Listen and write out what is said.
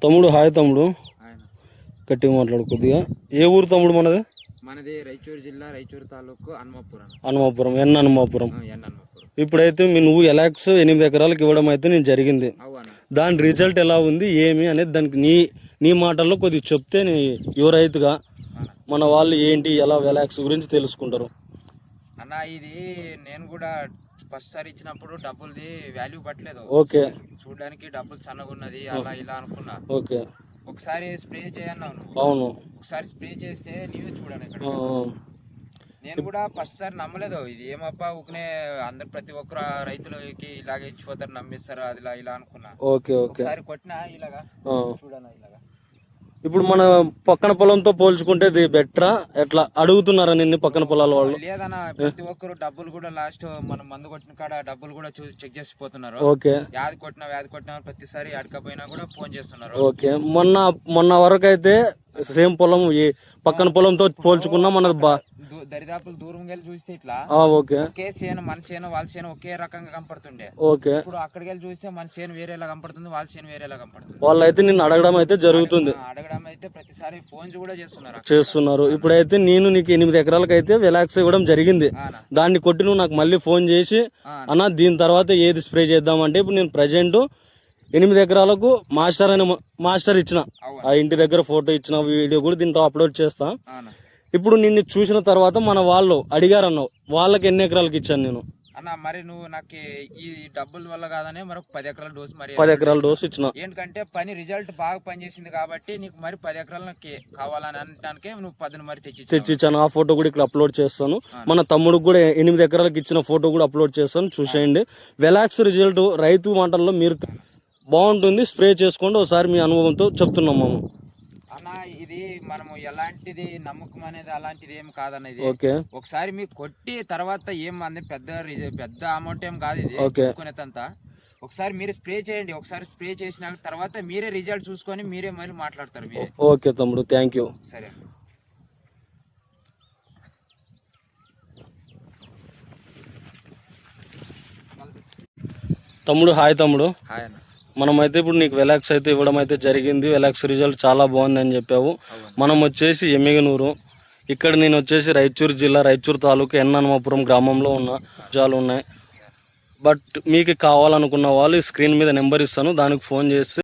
తమ్ముడు హాయ్ తమ్ముడు, ఆయన గట్టిగా మాట్లాడు కొద్దిగా. ఏ ఊరు తమ్ముడు మనది? మనది రాయచూరు జిల్లా, రాయచూరు తాలూకు హనుమాపురం. హనుమాపురం, హనుమాపురం. హనుమాపురం. ఇప్పుడైతే నువ్వు ఎలాక్స్ 8 ఎకరాలకు ఇవ్వడం అయితే నేను జరిగింది. అవునా? దాని రిజల్ట్ ఎలా ఉంది ఏమి అనేది దానికి నీ మాటల్లో కొద్దిగా చెప్తే యువ రైతుగా మన వాళ్ళు ఏంటి ఎలా వెలాక్స్ గురించి తెలుసుకుంటారు. అన్న ఇది నేను కూడా ఫస్ట్ సారి ఇచ్చినప్పుడు డబ్బులది వాల్యూ పట్టలేదు. ఓకే, చూడడానికి డబ్బులు సన్నగా ఉన్నది అలా ఇలా అనుకున్నా. ఓకే, ఒకసారి స్ప్రే చేయన్నాను. అవును, ఒకసారి స్ప్రే చేస్తే నీవే చూడండి ఇక్కడ. నేను కూడా ఫస్ట్ సారి నమ్మలేదు. ఇది ఏమప్పా ఊకనే అందరు ప్రతి ఒక్కరు రైతులకి ఇలాగే ఇచ్చిపోతారు, నమ్మిస్తారు అది ఇలా అనుకున్నా. Okay, okay. ఒకసారి కొట్టినా ఇలాగా చూడన్నా ఇలాగా. ఇప్పుడు మన పక్కన పొలంతో పోల్చుకుంటే ఇది బెటరా? ఎట్లా అడుగుతున్నారా నిన్ను పక్కన పొలాల వాళ్ళు? లేదన్నా, ప్రతి ఒక్కరు డబ్బులు కూడా లాస్ట్ మనం మందు కొట్టిన కాడ డబ్బులు కూడా చెక్ చేసిపోతున్నారు. ఓకే, వ్యాధి కొట్టినా ప్రతిసారి అడకపోయినా కూడా ఫోన్ చేస్తున్నారు. ఓకే. మొన్న వరకు అయితే సేమ్ పొలం పక్కన పొలంతో పోల్చుకున్నా మనది దరిదాపులు దూరం వెళ్ళి చూస్తే ఇట్లా ఓకే, ఒకే చేను మన చేను వాళ్ళ చేను ఒకే రకంగా కనపడుతుండే. ఓకే. ఇప్పుడు అక్కడికి వెళ్ళి చూస్తే మన చేను వేరేలా కనపడుతుంది, వాళ్ళ చేను వేరేలా కనపడుతుంది. వాళ్ళైతే నిన్ను అడగడం అయితే జరుగుతుంది. అడగడం అయితే ప్రతిసారి ఫోన్స్ కూడా చేస్తున్నారు. ఇప్పుడైతే నేను నీకు 8 ఎకరాలకు అయితే వెలాక్స్ ఇవ్వడం జరిగింది. దాన్ని కొట్టి నువ్వు నాకు మళ్ళీ ఫోన్ చేసి అన్న దీని తర్వాత ఏది స్ప్రే చేద్దామంటే ఇప్పుడు నేను ప్రజెంట్ 8 ఎకరాలకు మాస్టర్ ఇచ్చిన ఆ ఇంటి దగ్గర ఫోటో ఇచ్చిన వీడియో కూడా దీంట్లో అప్లోడ్ చేస్తా. ఇప్పుడు నిన్ను చూసిన తర్వాత మన వాళ్ళు అడిగారు అన్నావు, వాళ్ళకి ఎన్ని ఎకరాలకు ఇచ్చాను నేను అన్న. మరి నువ్వు నాకు ఈ డబ్బుల వల్ల కాదనే మరొక 10 ఎకరాల డోసు, మరి 10 ఎకరాల డోసు ఇచ్చిన. ఏంటంటే పని రిజల్ట్ బాగా పనిచేసింది కాబట్టి నీకు మరి 10 ఎకరాలు నాకు కావాలని అనటానికే నువ్వు 10 మరి తెచ్చిచ్చాను. ఆ ఫోటో కూడా ఇక్కడ అప్లోడ్ చేస్తాను. మన తమ్ముడికి కూడా 8 ఎకరాలకు ఇచ్చిన ఫోటో కూడా అప్లోడ్ చేస్తాను, చూసేయండి. వెలాక్స్ రిజల్ట్ రైతు మాటల్లో మీరు బాగుంటుంది, స్ప్రే చేసుకోండి. ఒకసారి మీ అనుభవంతో చెప్తున్నాం మేము. అన్న ఇది మనము ఎలాంటిది నమ్మకం అనేది అలాంటిది ఏం కాదన్న. ఇది ఓకే, ఒకసారి మీకు కొట్టి తర్వాత ఏం అంది పెద్ద అమౌంట్ ఏం కాదు ఇది కొనేదంతా. ఒకసారి మీరు స్ప్రే చేయండి. ఒకసారి స్ప్రే చేసిన తర్వాత మీరే రిజల్ట్ చూసుకొని మీరే మరి మాట్లాడతారు మీరే. ఓకే తమ్ముడు, థ్యాంక్ యూ. సరే తమ్ముడు హాయ్ తమ్ముడు. హాయ్ అన్న. మనమైతే ఇప్పుడు నీకు వెలాక్స్ అయితే ఇవ్వడం అయితే జరిగింది. వెలాక్స్ రిజల్ట్ చాలా బాగుందని చెప్పావు. మనం వచ్చేసి ఎమ్మిగనూరు, ఇక్కడ నేను వచ్చేసి రాయచూరు జిల్లా, రాయచూరు తాలూకు హనుమాపురం గ్రామంలో ఉన్న జాలు ఉన్నాయి. బట్ మీకు కావాలనుకున్న వాళ్ళు స్క్రీన్ మీద నెంబర్ ఇస్తాను, దానికి ఫోన్ చేసి